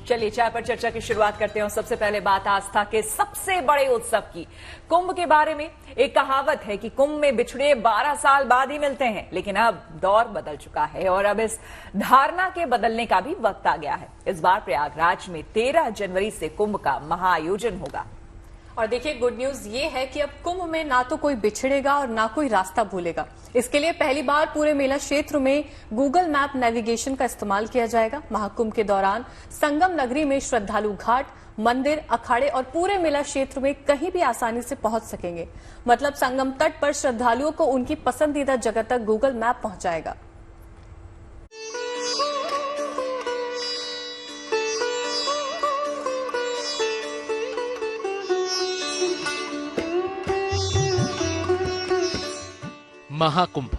चलिए चाय पर चर्चा की शुरुआत करते हैं। सबसे पहले बात आस्था के सबसे बड़े उत्सव की, कुंभ के बारे में। एक कहावत है कि कुंभ में बिछड़े 12 साल बाद ही मिलते हैं, लेकिन अब दौर बदल चुका है और अब इस धारणा के बदलने का भी वक्त आ गया है। इस बार प्रयागराज में 13 जनवरी से कुंभ का महाआयोजन होगा। और देखिए, गुड न्यूज ये है कि अब कुंभ में ना तो कोई बिछड़ेगा और ना कोई रास्ता भूलेगा। इसके लिए पहली बार पूरे मेला क्षेत्र में गूगल मैप नेविगेशन का इस्तेमाल किया जाएगा। महाकुंभ के दौरान संगम नगरी में श्रद्धालु घाट, मंदिर, अखाड़े और पूरे मेला क्षेत्र में कहीं भी आसानी से पहुंच सकेंगे। मतलब संगम तट पर श्रद्धालुओं को उनकी पसंदीदा जगह तक गूगल मैप पहुंचाएगा। महाकुंभ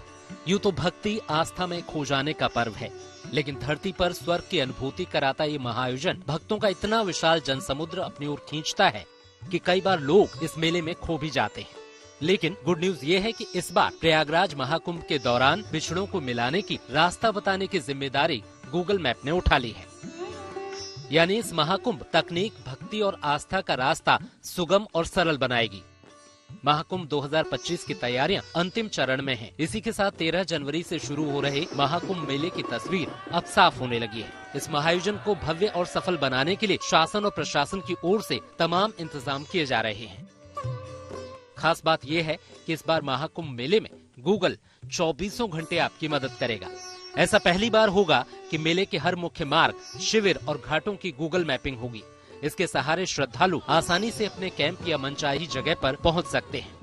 यूं तो भक्ति आस्था में खो जाने का पर्व है, लेकिन धरती पर स्वर्ग की अनुभूति कराता ये महाआयोजन भक्तों का इतना विशाल जनसमुद्र अपनी ओर खींचता है कि कई बार लोग इस मेले में खो भी जाते हैं। लेकिन गुड न्यूज ये है कि इस बार प्रयागराज महाकुंभ के दौरान बिछड़ों को मिलाने की, रास्ता बताने की जिम्मेदारी गूगल मैप ने उठा ली है। यानी इस महाकुंभ तकनीक, भक्ति और आस्था का रास्ता सुगम और सरल बनाएगी। महाकुंभ 2025 की तैयारियां अंतिम चरण में हैं। इसी के साथ 13 जनवरी से शुरू हो रहे महाकुंभ मेले की तस्वीर अब साफ होने लगी है। इस महाआयोजन को भव्य और सफल बनाने के लिए शासन और प्रशासन की ओर से तमाम इंतजाम किए जा रहे हैं। खास बात यह है कि इस बार महाकुंभ मेले में गूगल 24 घंटे आपकी मदद करेगा। ऐसा पहली बार होगा कि मेले के हर मुख्य मार्ग, शिविर और घाटों की गूगल मैपिंग होगी। इसके सहारे श्रद्धालु आसानी से अपने कैंप या मनचाही जगह पर पहुंच सकते हैं।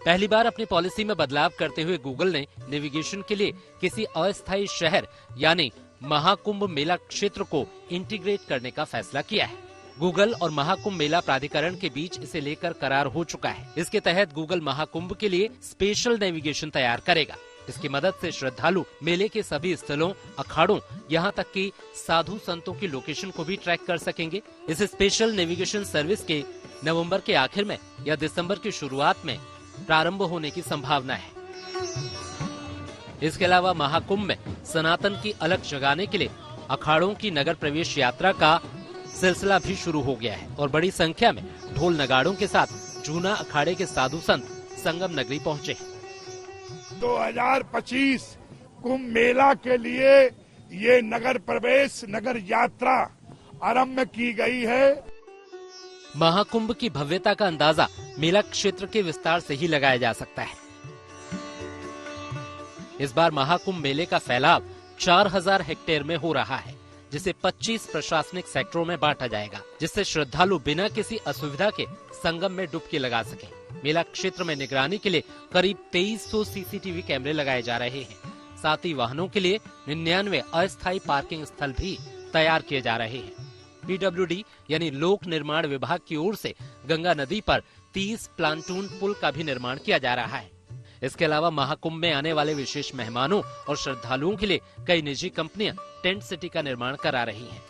पहली बार अपनी पॉलिसी में बदलाव करते हुए गूगल ने नेविगेशन के लिए किसी अस्थायी शहर यानी महाकुंभ मेला क्षेत्र को इंटीग्रेट करने का फैसला किया है। गूगल और महाकुंभ मेला प्राधिकरण के बीच इसे लेकर करार हो चुका है। इसके तहत गूगल महाकुंभ के लिए स्पेशल नेविगेशन तैयार करेगा। इसकी मदद से श्रद्धालु मेले के सभी स्थलों, अखाड़ों, यहाँ तक कि साधु संतों की लोकेशन को भी ट्रैक कर सकेंगे। इस स्पेशल नेविगेशन सर्विस के नवंबर के आखिर में या दिसंबर की शुरुआत में प्रारंभ होने की संभावना है। इसके अलावा महाकुंभ में सनातन की अलख जगाने के लिए अखाड़ों की नगर प्रवेश यात्रा का सिलसिला भी शुरू हो गया है और बड़ी संख्या में ढोल नगाड़ों के साथ जूना अखाड़े के साधु संत संगम नगरी पहुँचे हैं। 2025 कुंभ मेला के लिए ये नगर प्रवेश, नगर यात्रा आरंभ की गई है। महाकुंभ की भव्यता का अंदाजा मेला क्षेत्र के विस्तार से ही लगाया जा सकता है। इस बार महाकुंभ मेले का फैलाव 4000 हेक्टेयर में हो रहा है, जिसे 25 प्रशासनिक सेक्टरों में बांटा जाएगा, जिससे श्रद्धालु बिना किसी असुविधा के संगम में डुबकी लगा सकें। मेला क्षेत्र में निगरानी के लिए करीब 2300 सीसीटीवी कैमरे लगाए जा रहे हैं। साथ ही वाहनों के लिए 99 अस्थायी पार्किंग स्थल भी तैयार किए जा रहे हैं। पीडब्ल्यूडी यानी लोक निर्माण विभाग की ओर से गंगा नदी पर 30 प्लांटून पुल का भी निर्माण किया जा रहा है। इसके अलावा महाकुंभ में आने वाले विशेष मेहमानों और श्रद्धालुओं के लिए कई निजी कंपनियां टेंट सिटी का निर्माण करा रही हैं।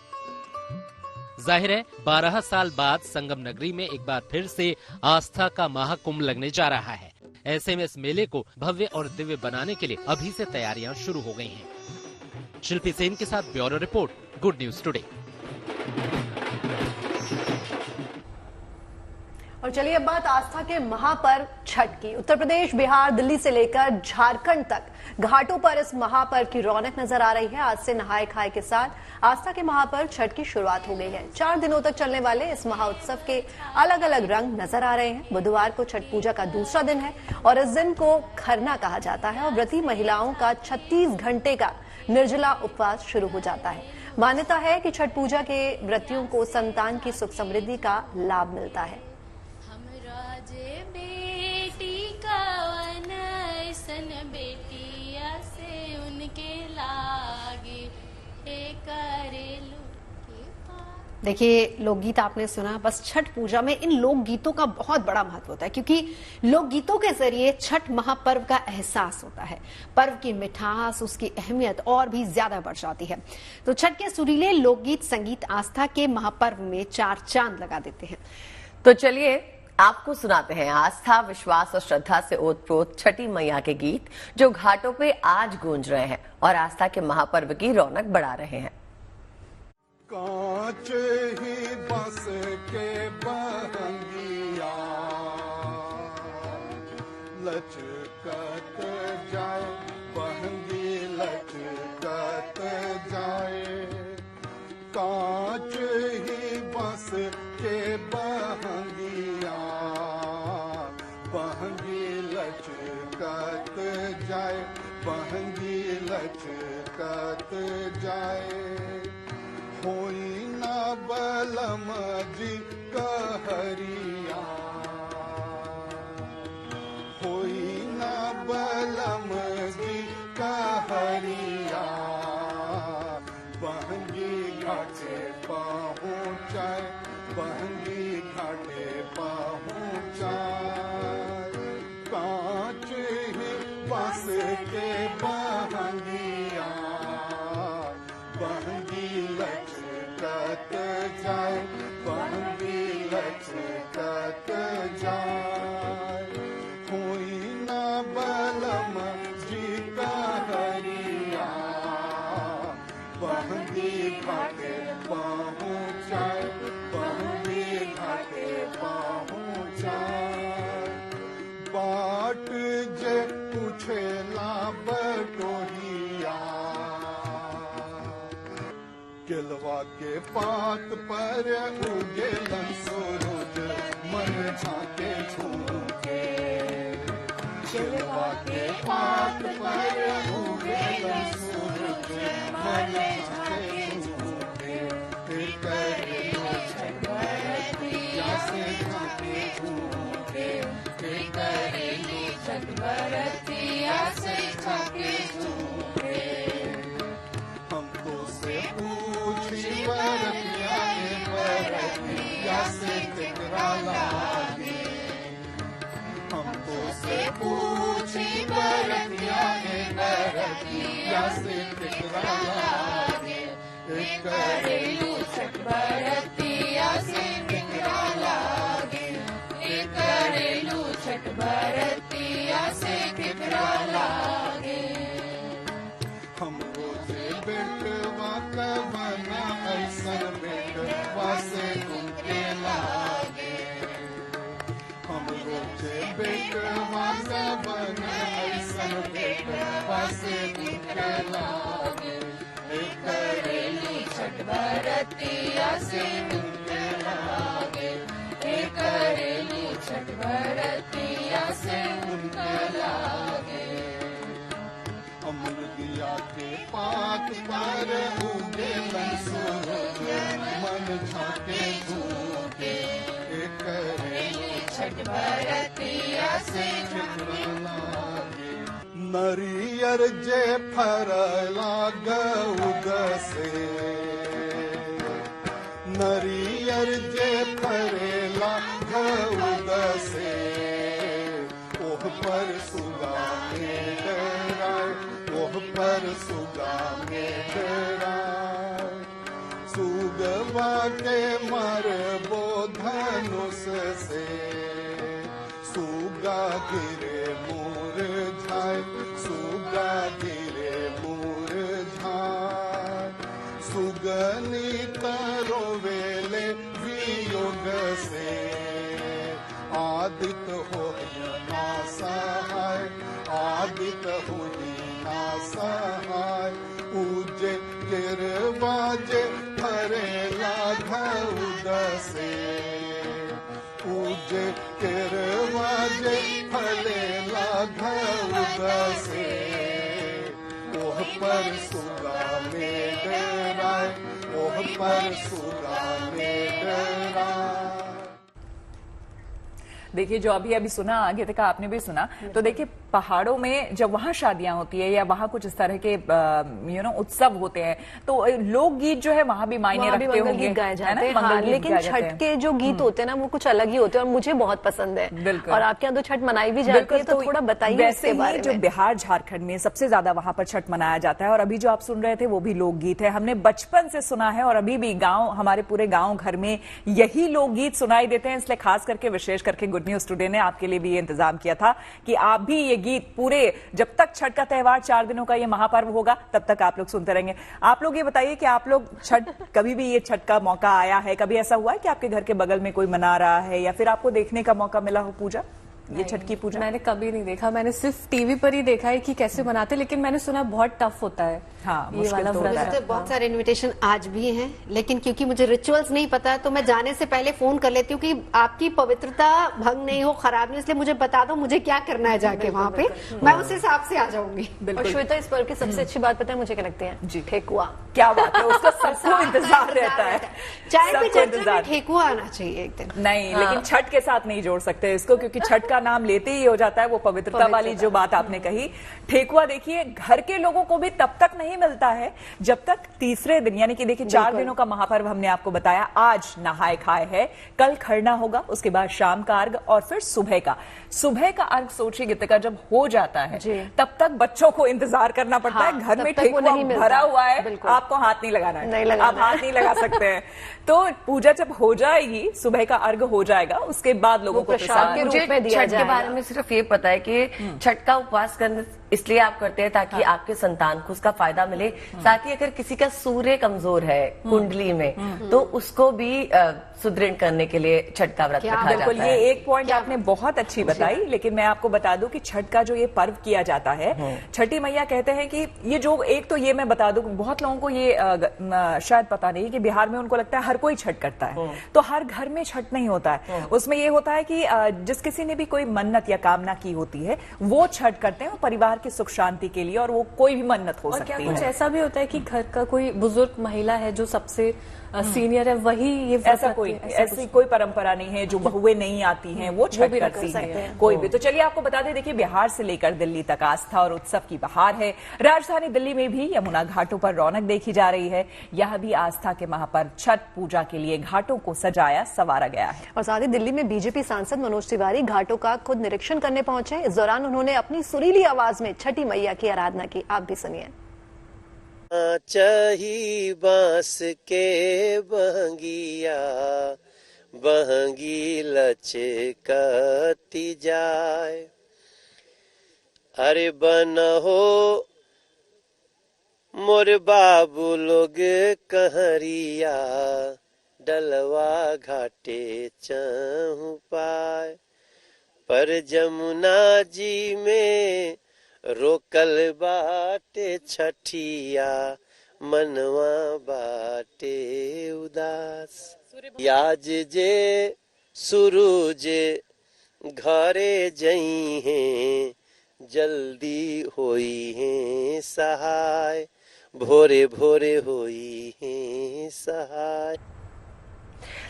जाहिर है 12 साल बाद संगम नगरी में एक बार फिर से आस्था का महाकुंभ लगने जा रहा है। ऐसे में इस मेले को भव्य और दिव्य बनाने के लिए अभी से तैयारियां शुरू हो गई हैं। शिल्पी सेन के साथ bureau report, good news today. और चलिए अब बात आस्था के महापर्व छठ की। उत्तर प्रदेश, बिहार, दिल्ली से लेकर झारखंड तक घाटों पर इस महापर्व की रौनक नजर आ रही है। आज से नहाए खाए के साथ आस्था के महापर्व छठ की शुरुआत हो गई है। 4 दिनों तक चलने वाले इस महाउत्सव के अलग अलग रंग नजर आ रहे हैं। बुधवार को छठ पूजा का दूसरा दिन है और इस दिन को खरना कहा जाता है और व्रती महिलाओं का 36 घंटे का निर्जला उपवास शुरू हो जाता है। मान्यता है कि छठ पूजा के व्रतियों को संतान की सुख समृद्धि का लाभ मिलता है। देखिए, लोकगीत आपने सुना। बस छठ पूजा में इन लोकगीतों का बहुत बड़ा महत्व होता है, क्योंकि लोकगीतों के जरिए छठ महापर्व का एहसास होता है। पर्व की मिठास, उसकी अहमियत और भी ज्यादा बढ़ जाती है। तो छठ के सुरीले लोकगीत संगीत आस्था के महापर्व में 4 चांद लगा देते हैं। तो चलिए आपको सुनाते हैं आस्था, विश्वास और श्रद्धा से ओतप्रोत छठी मैया के गीत, जो घाटों पे आज गूंज रहे हैं और आस्था के महापर्व की रौनक बढ़ा रहे हैं। कांच ही बस के बहंगिया लचकत जाए, बहंगी लचकत जाए। कांच ही बस के बहंगिया, बहंगी लचकत जाए, बहंगी लचकत जाए। होई ना बलम जी कहरिया, होई ना बलम जी कहरिया। बहंगी घाटे पहुँचाए, बहंगी घाटे पहुँचाए। कांच ही बस के बहंगिया, बहंगी लचकत जाए, बहंगी लचकत जाए। हुई ना बलम जी कहरिया, बहंगी घाटे पहुँचाए, बहंगी घाटे पहुँचाए। बाट जे पूछेला बटोहिया, केलवा के पात पर उगेलन सूरज, मन झाके झूके। केलवा के पात पर उगेलन सूरज, मन झाके झूके। करेलो छठ बरतिया से झाके झूके, करेलो छठ बरतिया से झाके झूके। हमको से पूछी बरतिया के बरतिया से केकरा लागे। हमको से पूछी बरतिया के बरतिया से केकरा लागे। करेलू छठ बरतिया से केकरा लागे, करेलू छठ बरतिया से केकरा लागे। हमको से बेटवा कबना ऐसन बेटवा से उनके लागे। हमको से बेटवा कबना ऐसन बेटवा से उनके लागे। करेलू छठ बरतिया से उनके लागे, करेलू छठ बरतिया से उनके लागे। अमृतिया के पात पर उगेलन सूरज, मन झाके झूके। करेलू छठ बरतिया से केकरा लागे। नरियर जे फरला गौद से, नरियर जे फरेला गौद से। ओह पर सुगा में डराए, ओह पर सुगा में डराए। सुगवा के मरबो धनुष से, सुगा गिरे मुरझाए, सुगा गिरे मुरझाए। सुगनी तरोवेले वियोग से, आदित हो ना सहाय, आदित हो ना सहाय। पूजे गिरवाजे फरेला घउद से, पूजे गिरवाजे फरेला घउद से। ओह पर सुगा में डराए, ओह पर सुगा में डराए। देखिए, जो अभी अभी सुना गीतिका, आपने भी सुना, तो देखिए पहाड़ों में जब वहां शादियां होती है या वहां कुछ इस तरह के उत्सव होते हैं, तो लोकगीत जो है वहां भी मायने रखते होंगे, गीत गाए जाते हैं। हाँ, लेकिन छठ के जो गीत होते हैं ना, वो कुछ अलग ही होते हैं और मुझे बहुत पसंद है। बिल्कुल। और आपके यहाँ तो छठ मनाई भी जाती है, तो थोड़ा बताइए इसके बारे में। जो बिहार झारखंड में सबसे ज्यादा वहां पर छठ मनाया जाता है, और अभी जो आप सुन रहे थे वो भी लोकगीत है। हमने बचपन से सुना है और अभी भी गांव, हमारे पूरे गांव घर में यही लोकगीत सुनाई देते हैं। इसलिए खास करके विशेष करके गुड न्यूज टुडे ने आपके लिए भी ये इंतजाम किया था कि आप भी ये गीत पूरे जब तक छठ का त्योहार 4 दिनों का ये महापर्व होगा तब तक आप लोग सुनते रहेंगे। आप लोग ये बताइए कि आप लोग छठ कभी भी ये छठ का मौका आया है, कभी ऐसा हुआ है कि आपके घर के बगल में कोई मना रहा है या फिर आपको देखने का मौका मिला हो पूजा, ये छठ की पूजा? मैंने कभी नहीं देखा, मैंने सिर्फ टीवी पर ही देखा है कि कैसे मनाते, लेकिन मैंने सुना बहुत टफ होता है। हाँ, ये वाला तो व्रत होता है। तो बहुत सारे इनविटेशन आज भी हैं, लेकिन क्योंकि मुझे रिचुअल्स नहीं पता तो मैं जाने से पहले फोन कर लेती हूँ कि आपकी पवित्रता भंग नहीं हो, खराब नहीं, इसलिए मुझे बता दो मुझे क्या करना है जाके वहाँ पे, मैं उस हिसाब से आ जाऊंगी। और श्वेता, इस पर्व की सबसे अच्छी बात पता है मुझे क्या लगती है? जी। ठेकुआ। क्या बात है, उसका सबको इंतजार रहता है, चाय पे सबको चर्चा इंतजार। में ठेकुआ आना चाहिए एक दिन। नहीं, लेकिन छठ के साथ नहीं जोड़ सकते इसको, क्योंकि छठ का नाम लेते ही हो जाता है वो पवित्रता वाली जो बात आपने कही। ठेकुआ देखिए घर के लोगों को भी तब तक नहीं मिलता है जब तक तीसरे दिन, यानी कि देखिए 4 दिनों का महापर्व हमने आपको बताया। आज नहाए खाए है, कल खरना होगा, उसके बाद शाम का अर्घ और फिर सुबह का अर्घ। सोचिए गीतिका, जब हो जाता है तब तक बच्चों को इंतजार करना पड़ता है, घर में ठेकुआ भरा हुआ है, आपको हाथ नहीं लगाना है, आप हाथ नहीं लगा सकते हैं। तो पूजा जब हो जाएगी, सुबह का अर्घ हो जाएगा, उसके बाद लोगों को प्रसाद के रूप में दिया छठ के बारे में सिर्फ ये पता है कि छठ का उपवास करने इसलिए आप करते हैं ताकि आपके संतान को उसका फायदा मिले। साथ ही अगर किसी का सूर्य कमजोर है कुंडली में तो उसको भी सुदृढ़ करने के लिए छठ का व्रत रखा बिल्कुल, जाता है। ये एक पॉइंट आपने बहुत अच्छी बताई, लेकिन मैं आपको बता दूं कि छठ का जो ये पर्व किया जाता है, छठी मैया कहते हैं कि ये जो एक तो ये मैं बता दूं, बहुत लोगों को ये शायद पता नहीं कि बिहार में उनको लगता है हर कोई छठ करता है, तो हर घर में छठ नहीं होता है। उसमें ये होता है कि जिस किसी ने भी कोई मन्नत या कामना की होती है वो छठ करते हैं परिवार की सुख शांति के लिए, और वो कोई भी मन्नत हो सकती है। कुछ ऐसा भी होता है कि घर का कोई बुजुर्ग महिला है जो सबसे सीनियर है, वही ये ऐसी कोई परंपरा नहीं है। जो बहुएं नहीं आती हैं वो छठ करती हैं, कोई भी। तो चलिए आपको बता दें, देखिए बिहार से लेकर दिल्ली तक आस्था और उत्सव की बहार है। राजधानी दिल्ली में भी यमुना घाटों पर रौनक देखी जा रही है। यह भी आस्था के महापर्व छठ पूजा के लिए घाटों को सजाया संवारा गया है। और साथ ही दिल्ली में बीजेपी सांसद मनोज तिवारी घाटों का खुद निरीक्षण करने पहुंचे। इस दौरान उन्होंने अपनी सुरीली आवाज में छठी मैया की आराधना की। आप भी सुनिए। चाही बांस के बहंगिया बहंगी लचकती जाए, अरे बनहो मोर बाबू लोग कहरिया डलवा घाटे चहु पाए, पर जमुना जी में रोकल बाटे छठिया मनवा बाटे उदास, याज जे सूरज घरे जई हैं जल्दी होई हैं सहाय, भोरे भोरे होई हैं सहाय।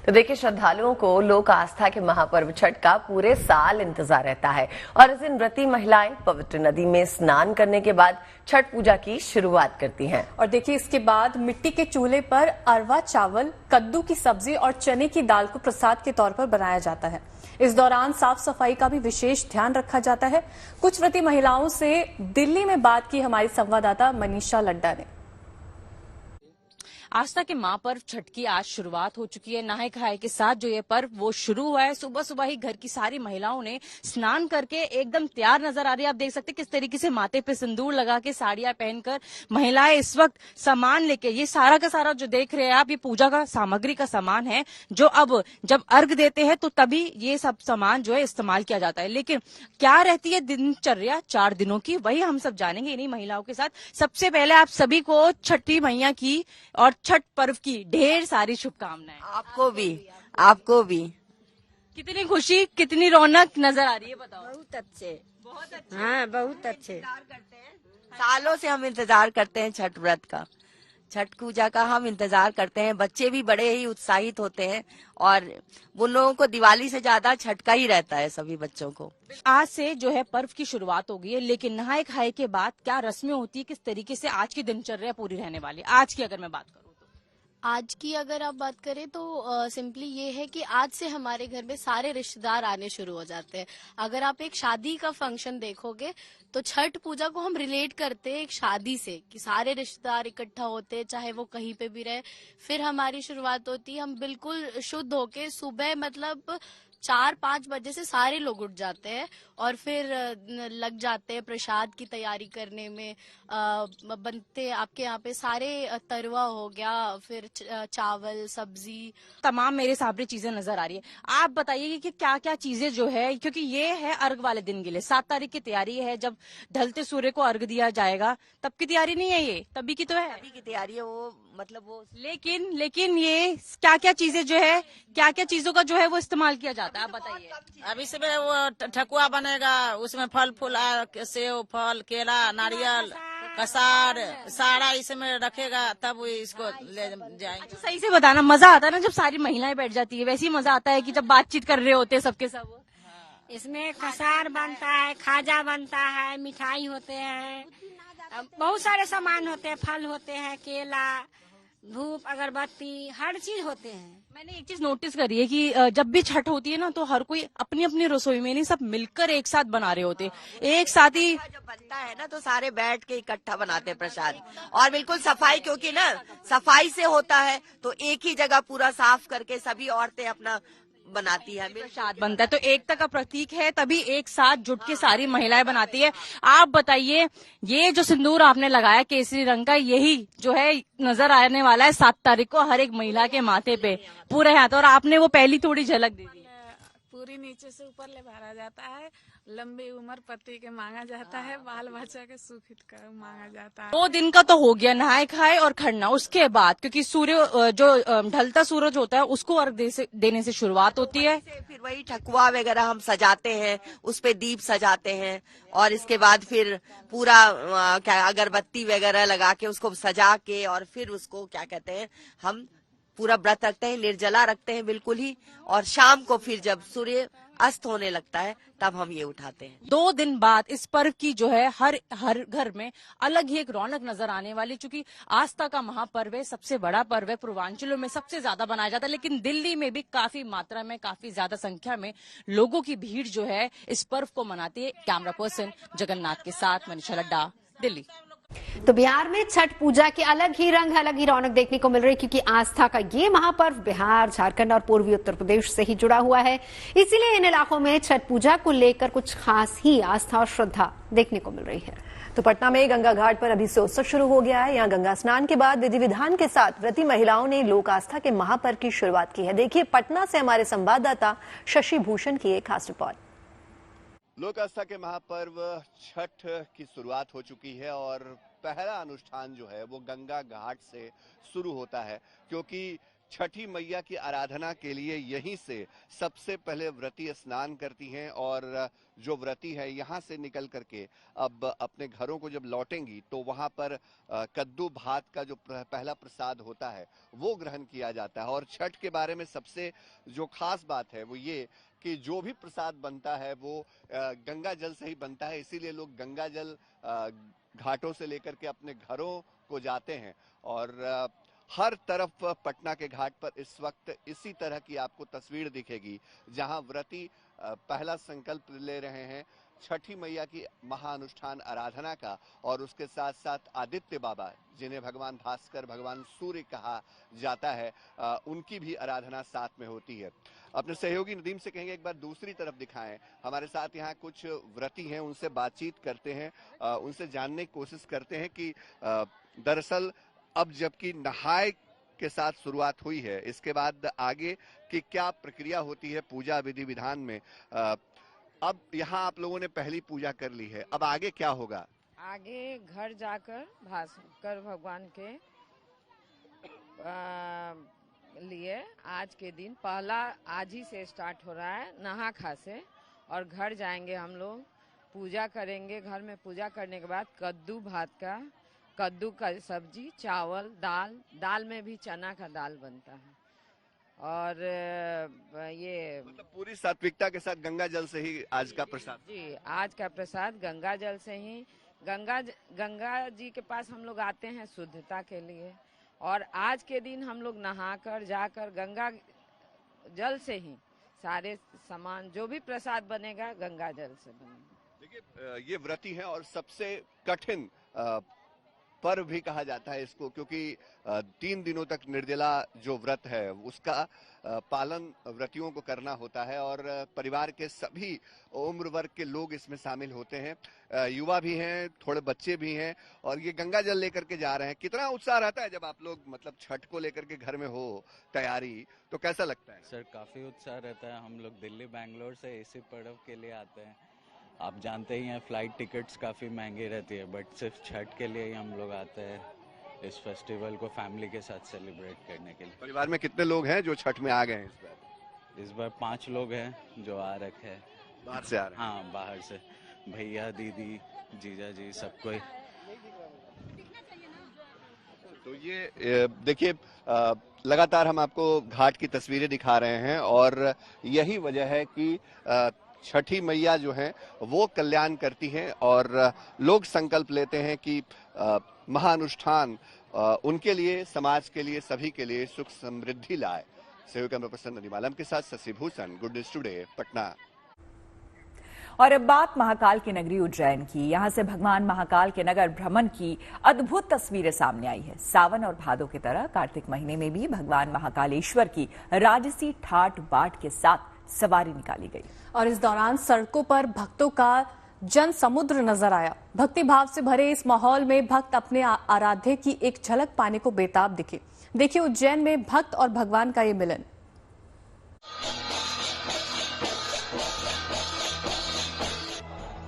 तो देखिए, श्रद्धालुओं को लोक आस्था के महापर्व छठ का पूरे साल इंतजार रहता है और इस दिन व्रती महिलाएं पवित्र नदी में स्नान करने के बाद छठ पूजा की शुरुआत करती हैं। और देखिए, इसके बाद मिट्टी के चूल्हे पर अरवा चावल, कद्दू की सब्जी और चने की दाल को प्रसाद के तौर पर बनाया जाता है। इस दौरान साफ सफाई का भी विशेष ध्यान रखा जाता है। कुछ व्रती महिलाओं से दिल्ली में बात की हमारी संवाददाता मनीषा लड्डा ने। आस्था के महापर्व छठ की आज शुरुआत हो चुकी है। नहाए खाए के साथ जो ये पर्व वो शुरू हुआ है। सुबह सुबह ही घर की सारी महिलाओं ने स्नान करके एकदम तैयार नजर आ रही है। आप देख सकते हैं किस तरीके से माथे पे सिंदूर लगा के साड़ियां पहनकर महिलाएं इस वक्त सामान लेके, ये सारा का सारा जो देख रहे हैं आप, ये पूजा का सामग्री का सामान है जो अब जब अर्घ देते हैं तो तभी ये सब सामान जो है इस्तेमाल किया जाता है। लेकिन क्या रहती है दिनचर्या 4 दिनों की, वही हम सब जानेंगे इन्हीं महिलाओं के साथ। सबसे पहले आप सभी को छठी मैया की और छठ पर्व की ढेर सारी शुभकामनाएं। आपको भी कितनी खुशी, कितनी रौनक नजर आ रही है, बताओ। बहुत अच्छे। हाँ, बहुत अच्छे। सालों से हम इंतजार करते हैं छठ व्रत का, छठ पूजा का हम इंतजार करते हैं। बच्चे भी बड़े ही उत्साहित होते हैं और उन लोगों को दिवाली से ज्यादा छठ का ही रहता है सभी बच्चों को। आज से जो है पर्व की शुरुआत हो गई है, लेकिन नहाए खाए के बाद क्या रस्में होती है, किस तरीके से आज की दिनचर्या पूरी रहने वाली? आज की अगर मैं बात करूँ, आज की अगर आप बात करें तो सिंपली ये है कि आज से हमारे घर में सारे रिश्तेदार आने शुरू हो जाते हैं। अगर आप एक शादी का फंक्शन देखोगे तो छठ पूजा को हम रिलेट करते हैं एक शादी से, कि सारे रिश्तेदार इकट्ठा होते हैं चाहे वो कहीं पे भी रहे। फिर हमारी शुरुआत होती है, हम बिल्कुल शुद्ध होके सुबह मतलब 4-5 बजे से सारे लोग उठ जाते हैं और फिर लग जाते हैं प्रसाद की तैयारी करने में। बनते आपके यहाँ पे सारे तरवा हो गया, फिर चावल, सब्जी, तमाम मेरे सामने चीजें नजर आ रही है। आप बताइए कि क्या क्या चीजें जो है, क्योंकि ये है अर्घ वाले दिन के लिए 7 तारीख की तैयारी है, जब ढलते सूर्य को अर्घ दिया जाएगा तब की तैयारी नहीं है, ये तभी की तो है। तभी की तैयारी है वो, मतलब वो। लेकिन ये क्या क्या चीजें जो है, क्या क्या चीजों का जो है वो इस्तेमाल किया जाता है, आप बताइए। अब इसमें वो ठकुआ बनेगा, उसमें फल फूल, सेव, फल, केला, नारियल, कसार, सारा इसमें रखेगा, तब इसको ले जाएंगे। अच्छा, सही से बताना, मजा आता है ना जब सारी महिलाएं बैठ जाती है? वैसे ही मजा आता है कि जब बातचीत कर रहे होते हैं सबके सब? इसमें कसार बनता है, खाजा बनता है, मिठाई होते हैं, बहुत सारे सामान होते हैं, फल होते हैं, केला, धूप, अगरबत्ती, हर चीज होते हैं। मैंने एक चीज नोटिस करी है कि जब भी छठ होती है ना, तो हर कोई अपनी अपनी रसोई में नहीं, सब मिलकर एक साथ बना रहे होते, एक साथ ही जब बनता है ना तो सारे बैठ के इकट्ठा बनाते हैं प्रसाद, और बिल्कुल सफाई, क्योंकि ना सफाई से होता है तो एक ही जगह पूरा साफ करके सभी औरतें अपना बनाती है, प्रसाद बनता है। तो एकता का प्रतीक है, तभी एक साथ जुट के सारी महिलाएं बनाती है। आप बताइए, ये जो सिंदूर आपने लगाया केसरी रंग का, यही जो है नजर आने वाला है 7 तारीख को हर एक महिला के माथे पे पूरे हाथ, और आपने वो पहली थोड़ी झलक दे दी। पूरी नीचे से ऊपर ले भरा जाता है, लंबी उम्र पति के मांगा जाता है, बाल बच्चा के सुख हित कर मांगा जाता है। 2 दिन का तो हो गया नहाए खाए और खड़ना, उसके बाद क्योंकि सूर्य जो ढलता सूरज होता है उसको अर्घ देने से शुरुआत होती है। फिर वही ठकुआ वगैरह हम सजाते हैं, उस पे दीप सजाते हैं, और इसके बाद फिर पूरा क्या अगरबत्ती वगैरह लगा के उसको सजा के, और फिर उसको क्या कहते हैं, हम पूरा व्रत रखते हैं, निर्जला रखते हैं बिल्कुल ही, और शाम को फिर जब सूर्य अस्त होने लगता है तब हम ये उठाते हैं। 2 दिन बाद इस पर्व की जो है हर घर में अलग ही एक रौनक नजर आने वाली, चूंकि आस्था का महापर्व है, सबसे बड़ा पर्व है, पूर्वांचलों में सबसे ज्यादा बनाया जाता है, लेकिन दिल्ली में भी काफी मात्रा में, काफी ज्यादा संख्या में लोगों की भीड़ जो है इस पर्व को मनाती है। कैमरा पर्सन जगन्नाथ के साथ मनीषा लड्डा, दिल्ली। तो बिहार में छठ पूजा के अलग ही रंग, अलग ही रौनक देखने को मिल रही है, क्योंकि आस्था का ये महापर्व बिहार, झारखंड और पूर्वी उत्तर प्रदेश से ही जुड़ा हुआ है। इसीलिए इन इलाकों में छठ पूजा को लेकर कुछ खास ही आस्था और श्रद्धा देखने को मिल रही है। तो पटना में गंगा घाट पर अभी से उत्सव शुरू हो गया है। यहाँ गंगा स्नान के बाद विधि विधान के साथ व्रती महिलाओं ने लोक आस्था के महापर्व की शुरुआत की है। देखिए पटना से हमारे संवाददाता शशि भूषण की एक खास रिपोर्ट। लोक आस्था के महापर्व छठ की शुरुआत हो चुकी है, और पहला अनुष्ठान जो है वो गंगा घाट से शुरू होता है, क्योंकि छठी मैया की आराधना के लिए यहीं से सबसे पहले व्रती स्नान करती हैं, और जो व्रती है यहाँ से निकल करके अब अपने घरों को जब लौटेंगी तो वहाँ पर कद्दू भात का जो पहला प्रसाद होता है वो ग्रहण किया जाता है। और छठ के बारे में सबसे जो खास बात है वो ये कि जो भी प्रसाद बनता है वो गंगा जल से ही बनता है, इसीलिए लोग गंगा जल घाटों से लेकर के अपने घरों को जाते हैं। और हर तरफ पटना के घाट पर इस वक्त इसी तरह की आपको तस्वीर दिखेगी, जहां व्रती पहला संकल्प ले रहे हैं छठी मैया की महाअनुष्ठान आराधना का, और उसके साथ साथ आदित्य बाबा, जिन्हें भगवान भास्कर, भगवान सूर्य कहा जाता है, उनकी भी आराधना साथ में होती है। अपने सहयोगी नदीम से कहेंगे एक बार दूसरी तरफ दिखाएं। हमारे साथ यहाँ कुछ व्रती हैं, उनसे बातचीत करते हैं, उनसे जानने की कोशिश करते हैं कि दरअसल अब जबकि नहाए के साथ शुरुआत हुई है, इसके बाद आगे की क्या प्रक्रिया होती है पूजा विधि विधान में। अब यहाँ आप लोगों ने पहली पूजा कर ली है, अब आगे क्या होगा? आगे घर जाकर भास्कर भगवान के लिए आज के दिन पहला आज ही से स्टार्ट हो रहा है नहा खा से, और घर जाएंगे हम लोग, पूजा करेंगे। घर में पूजा करने के बाद कद्दू भात का, कद्दू का सब्जी, चावल, दाल में भी चना का दाल बनता है, और ये मतलब पूरी सात्विकता के साथ गंगा जल से ही आज का प्रसाद। जी, आज का प्रसाद गंगा जल से ही, गंगा जी के पास हम लोग आते हैं शुद्धता के लिए, और आज के दिन हम लोग नहाकर जाकर गंगा जल से ही सारे सामान जो भी प्रसाद बनेगा गंगा जल से बनेगा। देखिए ये व्रती हैं, और सबसे कठिन पर्व भी कहा जाता है इसको, क्योंकि 3 दिनों तक निर्जला जो व्रत है उसका पालन व्रतियों को करना होता है और परिवार के सभी उम्र वर्ग के लोग इसमें शामिल होते हैं। युवा भी हैं, थोड़े बच्चे भी हैं और ये गंगा जल लेकर के जा रहे हैं। कितना उत्साह रहता है जब आप लोग मतलब छठ को लेकर के घर में हो तैयारी, तो कैसा लगता है? सर काफी उत्साह रहता है। हम लोग दिल्ली बैंगलोर से इसी पर्व के लिए आते हैं। आप जानते ही हैं फ्लाइट टिकट्स काफी महंगी रहती है, बट सिर्फ छठ के लिए ही हम लोग आते हैं इस फेस्टिवल को फैमिली के साथ सेलिब्रेट करने के लिए। परिवार में कितने लोग हैं जो छठ में आ गए हैं इस बार? इस बार 5 लोग हैं जो आ रखे हैं। बाहर से आ रहे हैं? हाँ, बाहर से, भैया, दीदी, जीजा जी, सब कोई। तो ये देखिए, लगातार हम आपको घाट की तस्वीरें दिखा रहे हैं और यही वजह है कि छठी मैया जो है वो कल्याण करती हैं और लोग संकल्प लेते हैं कि महाअनुष्ठान उनके लिए, समाज के लिए, सभी के लिए सुख समृद्धि लाए। सहयोगी कैमरा पर्सन नदीम आलम के साथ Shashi Bhushan, good news today, Patna. और अब बात महाकाल की नगरी उज्जैन की। यहां से भगवान महाकाल के नगर भ्रमण की अद्भुत तस्वीरें सामने आई है। सावन और भादो की तरह कार्तिक महीने में भी भगवान महाकालेश्वर की राजसी ठाट बाट के साथ सवारी निकाली गई और इस दौरान सड़कों पर भक्तों का जन समुद्र नजर आया। भक्ति भाव से भरे इस माहौल में भक्त अपने आराध्य की एक झलक पाने को बेताब दिखे। देखिए उज्जैन में भक्त और भगवान का ये मिलन।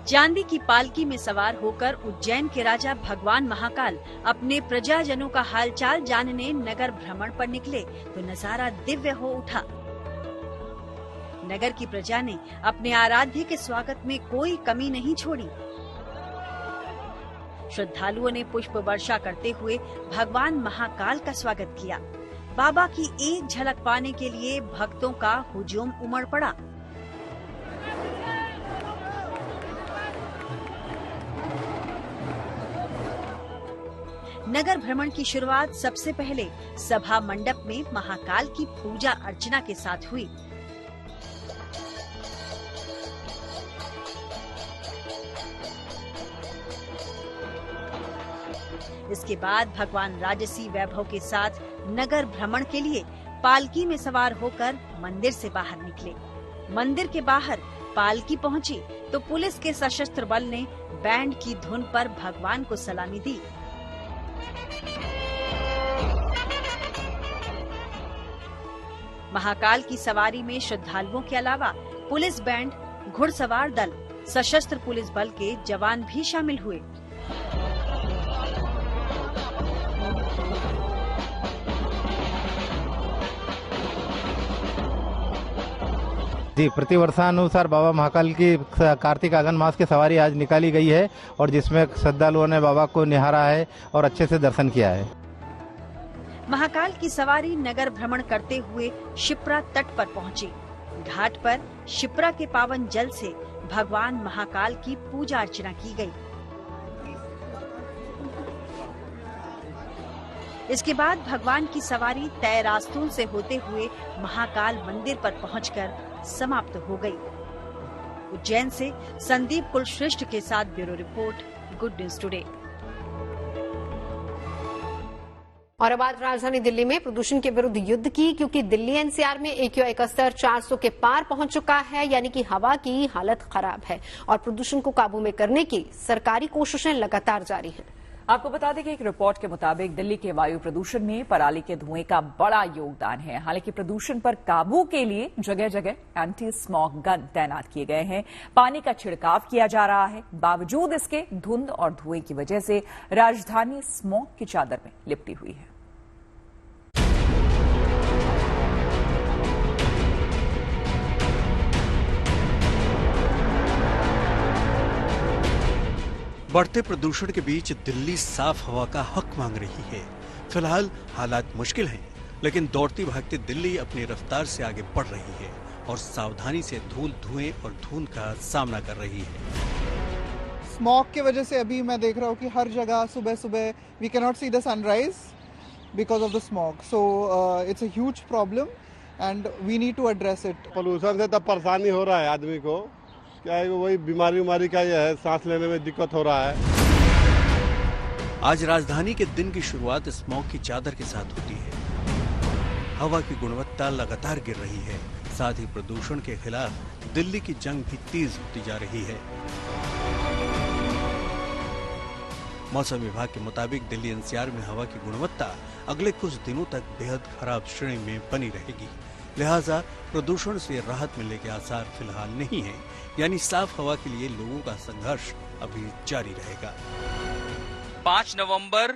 चांदी की पालकी में सवार होकर उज्जैन के राजा भगवान महाकाल अपने प्रजाजनों का हालचाल जानने नगर भ्रमण पर निकले तो नजारा दिव्य हो उठा। नगर की प्रजा ने अपने आराध्य के स्वागत में कोई कमी नहीं छोड़ी। श्रद्धालुओं ने पुष्प वर्षा करते हुए भगवान महाकाल का स्वागत किया। बाबा की एक झलक पाने के लिए भक्तों का हुजूम उमड़ पड़ा। नगर भ्रमण की शुरुआत सबसे पहले सभा मंडप में महाकाल की पूजा अर्चना के साथ हुई। इसके बाद भगवान राजसी वैभव के साथ नगर भ्रमण के लिए पालकी में सवार होकर मंदिर से बाहर निकले। मंदिर के बाहर पालकी पहुंची तो पुलिस के सशस्त्र बल ने बैंड की धुन पर भगवान को सलामी दी। महाकाल की सवारी में श्रद्धालुओं के अलावा पुलिस बैंड, घुड़सवार दल, सशस्त्र पुलिस बल के जवान भी शामिल हुए। जी, प्रतिवर्षानुसार बाबा महाकाल की कार्तिक आगन मास की सवारी आज निकाली गई है और जिसमें श्रद्धालुओं ने बाबा को निहारा है और अच्छे से दर्शन किया है। महाकाल की सवारी नगर भ्रमण करते हुए शिप्रा तट पर पहुंची। घाट पर शिप्रा के पावन जल से भगवान महाकाल की पूजा अर्चना की गई। इसके बाद भगवान की सवारी तय रास्तों से होते हुए महाकाल मंदिर पर पहुंचकर समाप्त हो गई। उज्जैन से संदीप कुलश्रेष्ठ के साथ bureau report, good news today. और अब आज राजधानी दिल्ली में प्रदूषण के विरुद्ध युद्ध की, क्योंकि दिल्ली एनसीआर में AQI का स्तर 400 के पार पहुंच चुका है, यानी कि हवा की हालत खराब है और प्रदूषण को काबू में करने की सरकारी कोशिशें लगातार जारी हैं। आपको बता दें कि एक रिपोर्ट के मुताबिक दिल्ली के वायु प्रदूषण में पराली के धुएं का बड़ा योगदान है। हालांकि प्रदूषण पर काबू के लिए जगह जगह एंटी स्मॉग गन तैनात किए गए हैं, पानी का छिड़काव किया जा रहा है। बावजूद इसके धुंध और धुएं की वजह से राजधानी स्मॉग की चादर में लिपटी हुई है। बढ़ते प्रदूषण के बीच दिल्ली साफ हवा का हक मांग रही है। फिलहाल हालात मुश्किल हैं, लेकिन दौड़ती भागती दिल्ली अपनी रफ्तार से आगे बढ़ रही है और सावधानी से धूल, धुएं और धुंध का सामना कर रही है। स्मॉग की वजह से अभी मैं देख रहा हूँ कि हर जगह सुबह सुबह we can not see the sunrise because of the smog. So it's a huge problem and we need to address it. Pollution से तब परेशानी हो रहा है आदमी को, क्या है वही बीमारी का ये है, सांस लेने में दिक्कत हो रहा है। आज राजधानी के दिन की शुरुआत स्मॉग की चादर के साथ होती है। हवा की गुणवत्ता लगातार गिर रही है, साथ ही प्रदूषण के खिलाफ दिल्ली की जंग भी तेज होती जा रही है। मौसम विभाग के मुताबिक दिल्ली एनसीआर में हवा की गुणवत्ता अगले कुछ दिनों तक बेहद खराब श्रेणी में बनी रहेगी। लिहाजा प्रदूषण से राहत मिलने के आसार फिलहाल नहीं है, यानी साफ हवा के लिए लोगों का संघर्ष अभी जारी रहेगा। 5 नवंबर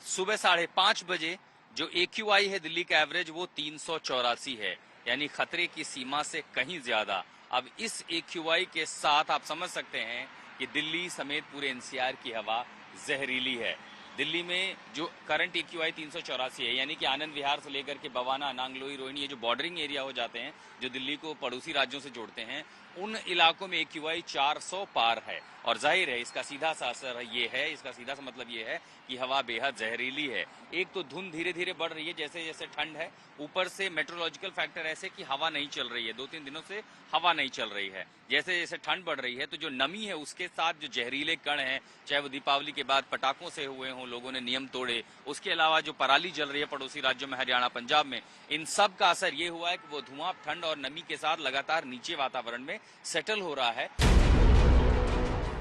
सुबह 5:30 बजे जो AQI है दिल्ली का एवरेज वो 384 है, यानी खतरे की सीमा से कहीं ज्यादा। अब इस AQI के साथ आप समझ सकते हैं कि दिल्ली समेत पूरे NCR की हवा जहरीली है। दिल्ली में जो करंट AQI 384 है, यानी कि आनंद विहार से लेकर के बवाना, नांगलोई, रोहिणी, ये जो बॉर्डरिंग एरिया हो जाते हैं, जो दिल्ली को पड़ोसी राज्यों से जोड़ते हैं, उन इलाकों में AQI 400 पार है। और जाहिर है इसका सीधा सा असर ये है, इसका सीधा सा मतलब ये है कि हवा बेहद जहरीली है। एक तो धुंध धीरे धीरे बढ़ रही है जैसे जैसे ठंड है, ऊपर से मेट्रोलॉजिकल फैक्टर ऐसे कि हवा नहीं चल रही है, 2-3 दिनों से हवा नहीं चल रही है। जैसे जैसे ठंड बढ़ रही है तो जो नमी है उसके साथ जो जहरीले कण हैं, चाहे वो दीपावली के बाद पटाखों से हुए हों, लोगों ने नियम तोड़े, उसके अलावा जो पराली जल रही है पड़ोसी राज्यों में, हरियाणा, पंजाब में, इन सब का असर ये हुआ है कि वो धुआं ठंड और नमी के साथ लगातार नीचे वातावरण में सेटल हो रहा है।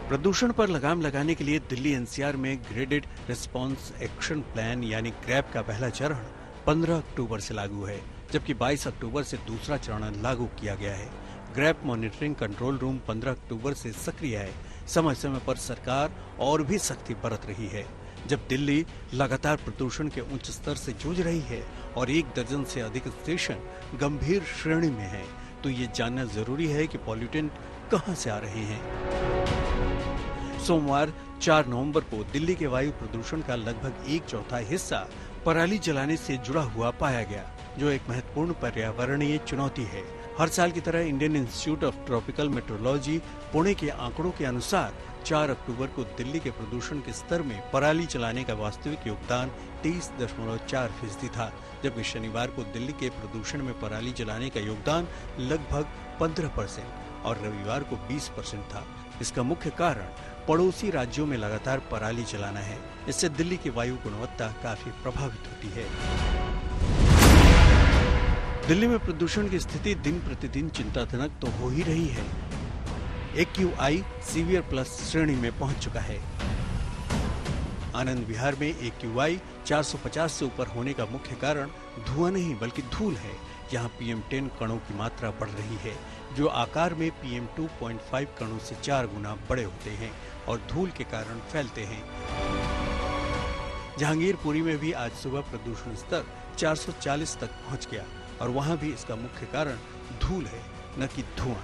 प्रदूषण पर लगाम लगाने के लिए दिल्ली एनसीआर में ग्रेडेड रिस्पांस एक्शन प्लान यानी ग्रैप का पहला चरण 15 अक्टूबर से लागू है, जबकि 22 अक्टूबर से दूसरा चरण लागू किया गया है। ग्रैप मॉनिटरिंग कंट्रोल रूम 15 अक्टूबर से सक्रिय है। समय समय पर सरकार और भी सख्ती बरत रही है। जब दिल्ली लगातार प्रदूषण के उच्च स्तर से जूझ रही है और 1 दर्जन से अधिक स्टेशन गंभीर श्रेणी में है, तो ये जानना जरूरी है कि पॉल्यूटेंट कहां से आ रहे हैं। सोमवार 4 नवंबर को दिल्ली के वायु प्रदूषण का लगभग 1/4 हिस्सा पराली जलाने से जुड़ा हुआ पाया गया, जो एक महत्वपूर्ण पर्यावरणीय चुनौती है। हर साल की तरह Indian institute of tropical metrology Pune के आंकड़ों के अनुसार 4 अक्टूबर को दिल्ली के प्रदूषण के स्तर में पराली जलाने का वास्तविक योगदान 23.4% था, जबकि शनिवार को दिल्ली के प्रदूषण में पराली जलाने का योगदान लगभग 15% और रविवार को 20% था। इसका मुख्य कारण पड़ोसी राज्यों में लगातार पराली जलाना है। इससे दिल्ली की वायु गुणवत्ता काफी प्रभावित होती है। दिल्ली में प्रदूषण की स्थिति दिन प्रतिदिन चिंताजनक तो हो ही रही है। AQI सीवियर प्लस श्रेणी में पहुंच चुका है। आनंद विहार में AQI 450 से ऊपर होने का मुख्य कारण धुआं नहीं बल्कि धूल है। यहाँ PM10 कणों की मात्रा बढ़ रही है, जो आकार में PM2.5 कणों से 4 गुना बड़े होते हैं और धूल के कारण फैलते हैं। जहांगीरपुरी में भी आज सुबह प्रदूषण स्तर 440 तक पहुंच गया और वहां भी इसका मुख्य कारण धूल है, न कि धुआं।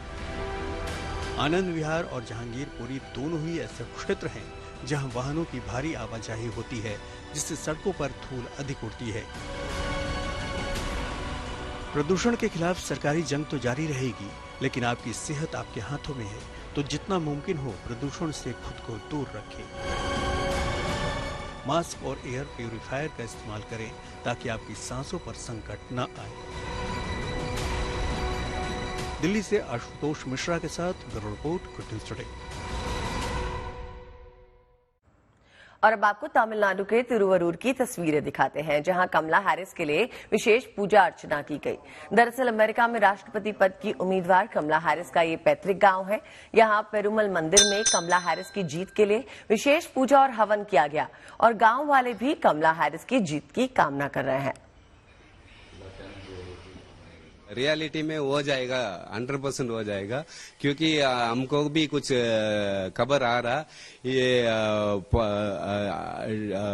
आनंद विहार और जहांगीरपुरी दोनों ही ऐसे क्षेत्र हैं जहां वाहनों की भारी आवाजाही होती है, जिससे सड़कों पर धूल अधिक उड़ती है। प्रदूषण के खिलाफ सरकारी जंग तो जारी रहेगी, लेकिन आपकी सेहत आपके हाथों में है, तो जितना मुमकिन हो प्रदूषण से खुद को दूर रखें। मास्क और एयर प्यूरिफायर का इस्तेमाल करें ताकि आपकी सांसों पर संकट न आए। दिल्ली से आशुतोष मिश्रा के साथ bureau report, good news today. और अब आपको तमिलनाडु के तिरुवरूर की तस्वीरें दिखाते हैं, जहां कमला हैरिस के लिए विशेष पूजा अर्चना की गई। दरअसल अमेरिका में राष्ट्रपति पद की उम्मीदवार कमला हैरिस का ये पैतृक गांव है। यहां पेरुमल मंदिर में कमला हैरिस की जीत के लिए विशेष पूजा और हवन किया गया और गांव वाले भी कमला हैरिस की जीत की कामना कर रहे हैं। रियलिटी में हो जाएगा, 100% हो जाएगा, क्योंकि हमको भी कुछ खबर आ रहा। ये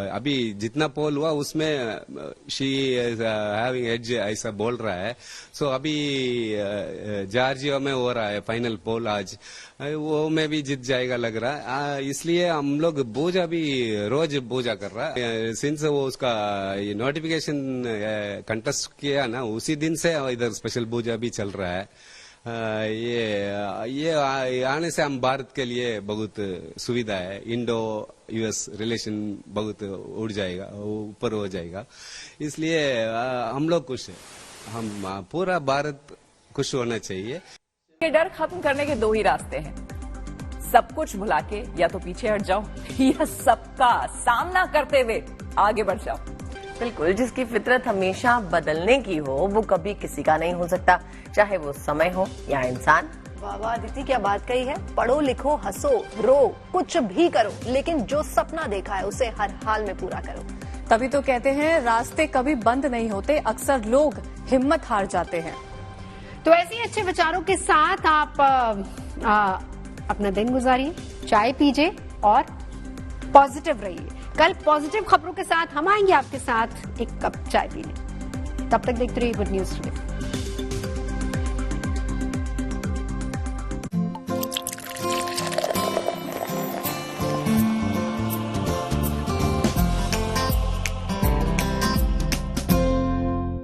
अभी जितना पोल हुआ उसमें शी हैविंग एज ऐसा बोल रहा है। सो अभी जॉर्जिया में हो रहा है फाइनल पोल आज, वो में भी जीत जाएगा लग रहा है। इसलिए हम लोग पूजा भी रोज पूजा कर रहा है। सिंस वो उसका नोटिफिकेशन कंटेस्ट किया ना, उसी दिन से इधर स्पेशल पूजा भी चल रहा है। ये आने से हम भारत के लिए बहुत सुविधा है। इंडो यूएस रिलेशन बहुत उड़ जाएगा, ऊपर हो जाएगा। इसलिए हम लोग खुश हैं, हम पूरा भारत खुश होना चाहिए। ये डर खत्म करने के 2 ही रास्ते हैं, सब कुछ भुला के या तो पीछे हट जाओ या सबका सामना करते हुए आगे बढ़ जाओ। बिल्कुल, जिसकी फितरत हमेशा बदलने की हो वो कभी किसी का नहीं हो सकता, चाहे वो समय हो या इंसान। वाह वाह दीदी, क्या बात कही है। पढ़ो लिखो हंसो रो कुछ भी करो, लेकिन जो सपना देखा है उसे हर हाल में पूरा करो। तभी तो कहते हैं रास्ते कभी बंद नहीं होते, अक्सर लोग हिम्मत हार जाते हैं। तो ऐसे ही अच्छे विचारों के साथ आप अपना दिन गुजारिए, चाय पीजिए और पॉजिटिव रहिए। कल पॉजिटिव खबरों के साथ हम आएंगे आपके साथ एक कप चाय पीने। तब तक देखते रहिए गुड न्यूज टुडे।